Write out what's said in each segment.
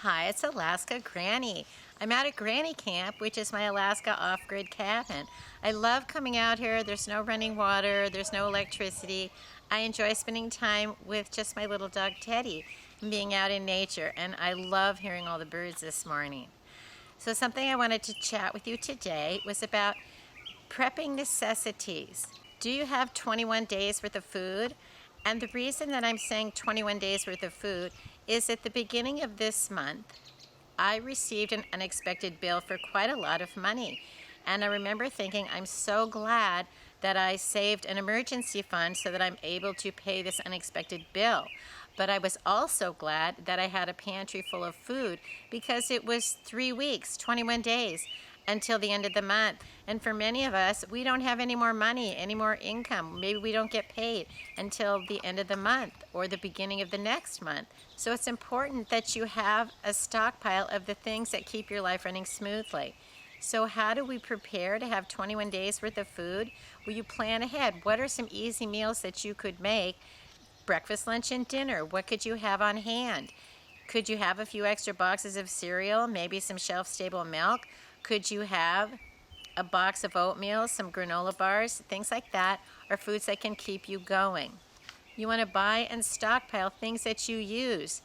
Hi, it's Alaska Granny. I'm at a granny camp, which is my Alaska off-grid cabin. I love coming out here. There's no running water, there's no electricity. I enjoy spending time with just my little dog Teddy and being out in nature, and I love hearing all the birds this morning. So something I wanted to chat with you today was about prepping necessities. Do you have 21 days worth of food? And the reason that I'm saying 21 days worth of food is at the beginning of this month, I received an unexpected bill for quite a lot of money. And I remember thinking, I'm so glad that I saved an emergency fund so that I'm able to pay this unexpected bill. But I was also glad that I had a pantry full of food because it was 3 weeks, 21 days until the end of the month. And for many of us, we don't have any more money, any more income. Maybe we don't get paid until the end of the month or the beginning of the next month. So it's important that you have a stockpile of the things that keep your life running smoothly. So how do we prepare to have 21 days worth of food? Well, you plan ahead. What are some easy meals that you could make? Breakfast, lunch, and dinner. What could you have on hand? Could you have a few extra boxes of cereal, maybe some shelf-stable milk? Could you have a box of oatmeal, some granola bars? Things like that are foods that can keep you going. You want to buy and stockpile things that you use,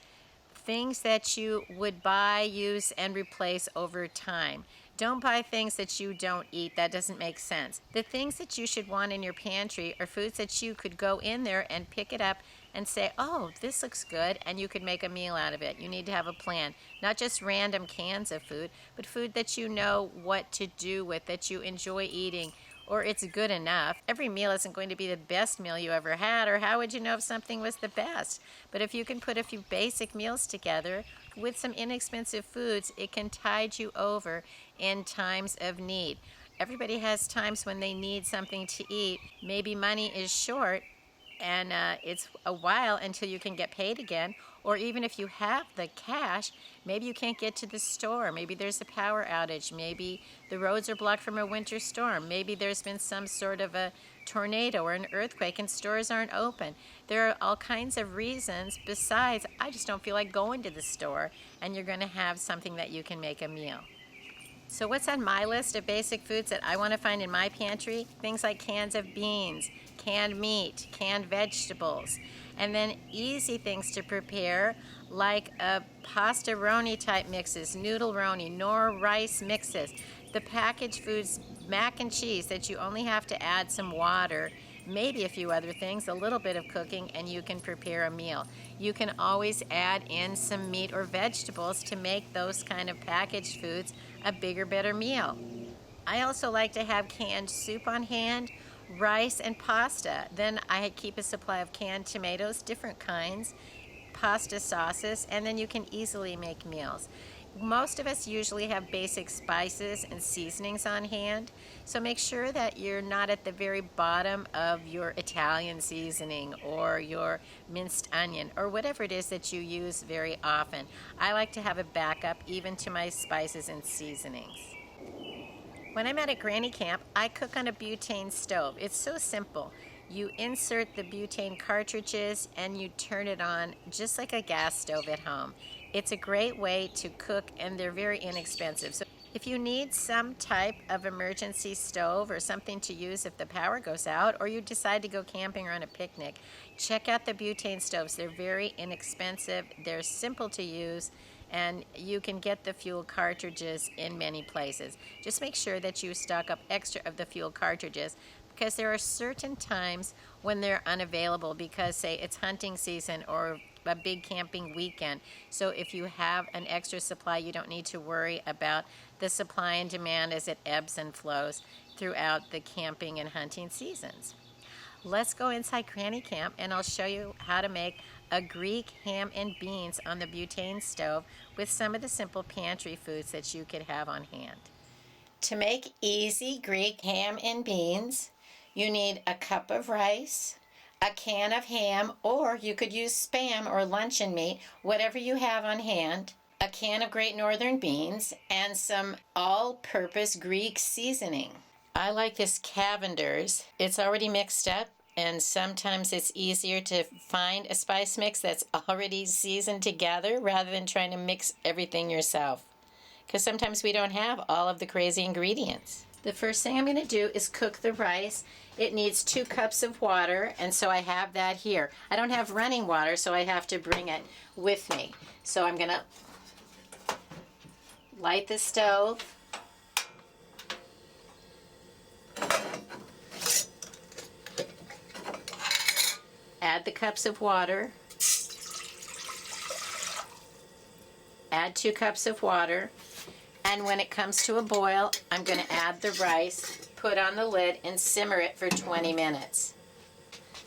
things that you would buy, use, and replace over time. Don't buy things that you don't eat. That doesn't make sense. The things that you should want in your pantry are foods that you could go in there and pick it up and say, oh, this looks good, and you could make a meal out of it. You need to have a plan. Not just random cans of food, but food that you know what to do with, that you enjoy eating, or it's good enough. Every meal isn't going to be the best meal you ever had, or how would you know if something was the best? But if you can put a few basic meals together with some inexpensive foods, it can tide you over in times of need. Everybody has times when they need something to eat. Maybe money is short, and it's a while until you can get paid again. Or even if you have the cash, maybe you can't get to the store. Maybe there's a power outage. Maybe the roads are blocked from a winter storm. Maybe there's been some sort of a tornado or an earthquake and stores aren't open. There are all kinds of reasons besides, I just don't feel like going to the store, and you're going to have something that you can make a meal. So what's on my list of basic foods that I want to find in my pantry? Things like cans of beans, canned meat, canned vegetables, and then easy things to prepare like pasta-roni type mixes, noodle-roni, nor rice mixes. The packaged foods, mac and cheese, that you only have to add some water, maybe a few other things, a little bit of cooking, and you can prepare a meal. You can always add in some meat or vegetables to make those kind of packaged foods a bigger, better meal. I also like to have canned soup on hand, rice and pasta. Then I keep a supply of canned tomatoes, different kinds, pasta sauces, and then you can easily make meals. Most of us usually have basic spices and seasonings on hand, so make sure that you're not at the very bottom of your Italian seasoning or your minced onion or whatever it is that you use very often. I like to have a backup even to my spices and seasonings. When I'm at a granny camp, I cook on a butane stove. It's so simple. You insert the butane cartridges and you turn it on just like a gas stove at home. It's a great way to cook, and they're very inexpensive. So if you need some type of emergency stove or something to use if the power goes out, or you decide to go camping or on a picnic, check out the butane stoves. They're very inexpensive, they're simple to use, and you can get the fuel cartridges in many places. Just make sure that you stock up extra of the fuel cartridges, because there are certain times when they're unavailable because, say, it's hunting season or a big camping weekend. So if you have an extra supply, you don't need to worry about the supply and demand as it ebbs and flows throughout the camping and hunting seasons. Let's go inside Granny Camp and I'll show you how to make a Greek ham and beans on the butane stove with some of the simple pantry foods that you could have on hand. To make easy Greek ham and beans, you need a cup of rice, a can of ham, or you could use Spam or luncheon meat, whatever you have on hand, a can of Great Northern beans, and some all-purpose Greek seasoning. I like this Cavender's. It's already mixed up. And sometimes it's easier to find a spice mix that's already seasoned together rather than trying to mix everything yourself. Because sometimes we don't have all of the crazy ingredients. The first thing I'm going to do is cook the rice. It needs 2 cups of water, and so I have that here. I don't have running water, so I have to bring it with me. So I'm going to light the stove. Add the cups of water. Add 2 cups of water. And when it comes to a boil, I'm going to add the rice, put on the lid, and simmer it for 20 minutes.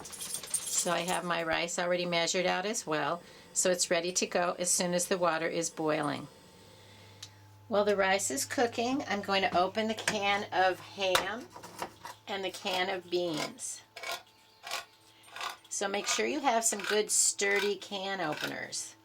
So I have my rice already measured out as well, so it's ready to go as soon as the water is boiling. While the rice is cooking, I'm going to open the can of ham and the can of beans. So make sure you have some good sturdy can openers.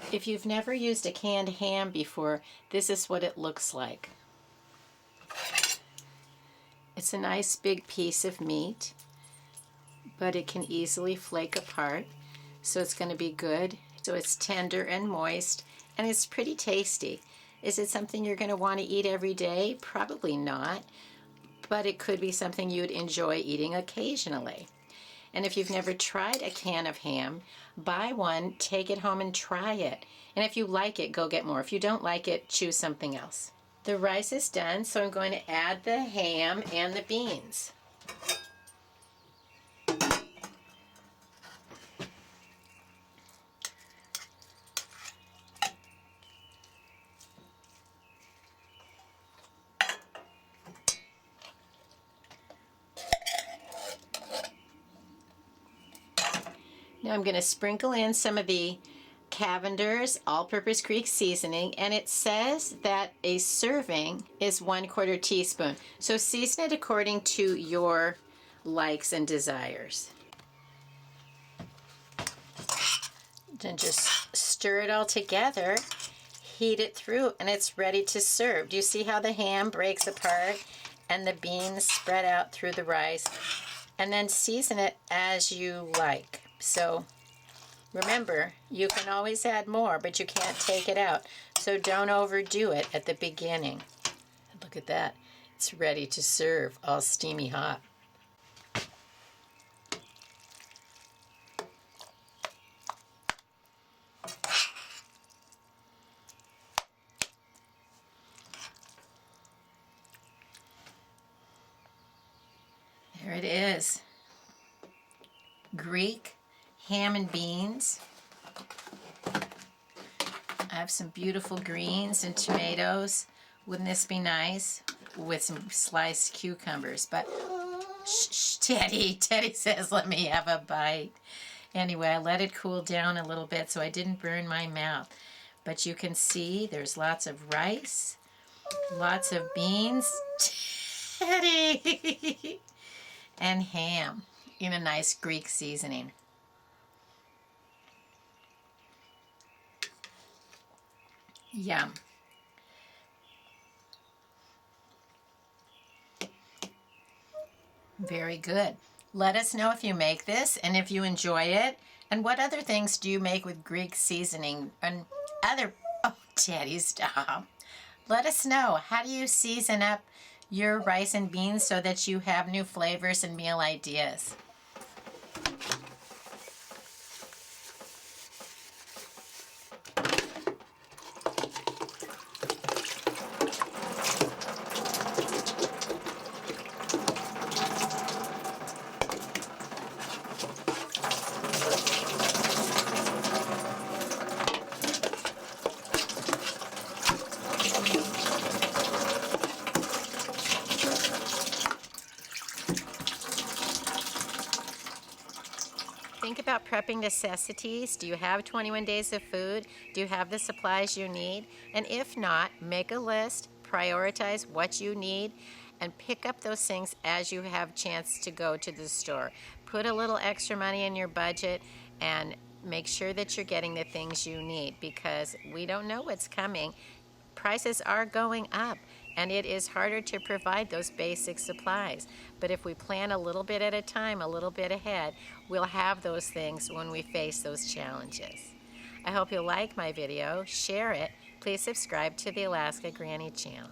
If you've never used a canned ham before, this is what it looks like. It's a nice big piece of meat, but it can easily flake apart, so it's going to be good. So it's tender and moist, and it's pretty tasty. Is it something you're going to want to eat every day? Probably not, but it could be something you'd enjoy eating occasionally. And if you've never tried a can of ham, buy one, take it home and try it. And if you like it, go get more. If you don't like it, choose something else. The rice is done, so I'm going to add the ham and the beans. Now I'm going to sprinkle in some of the Cavender's All-Purpose Greek seasoning, and it says that a serving is 1/4 teaspoon. So season it according to your likes and desires. Then just stir it all together, heat it through, and it's ready to serve. Do you see how the ham breaks apart and the beans spread out through the rice? And then season it as you like. So remember, you can always add more, but you can't take it out. So don't overdo it at the beginning. Look at that. It's ready to serve, all steamy hot. There it is. Greek ham and beans. I have some beautiful greens and tomatoes. Wouldn't this be nice? With some sliced cucumbers. But shh, Teddy says let me have a bite. Anyway, I let it cool down a little bit so I didn't burn my mouth. But you can see there's lots of rice, lots of beans, Teddy, and ham in a nice Greek seasoning. Yum. Very good. Let us know if you make this and if you enjoy it. And what other things do you make with Greek seasoning and other... Oh, Teddy, stop. Let us know. How do you season up your rice and beans so that you have new flavors and meal ideas? Think about prepping necessities. Do you have 21 days of food? Do you have the supplies you need? And if not, make a list, prioritize what you need, and pick up those things as you have chance to go to the store. Put a little extra money in your budget and make sure that you're getting the things you need, because we don't know what's coming. Prices are going up, and it is harder to provide those basic supplies. But if we plan a little bit at a time, a little bit ahead, we'll have those things when we face those challenges. I hope you'll like my video, share it. Please subscribe to the Alaska Granny channel.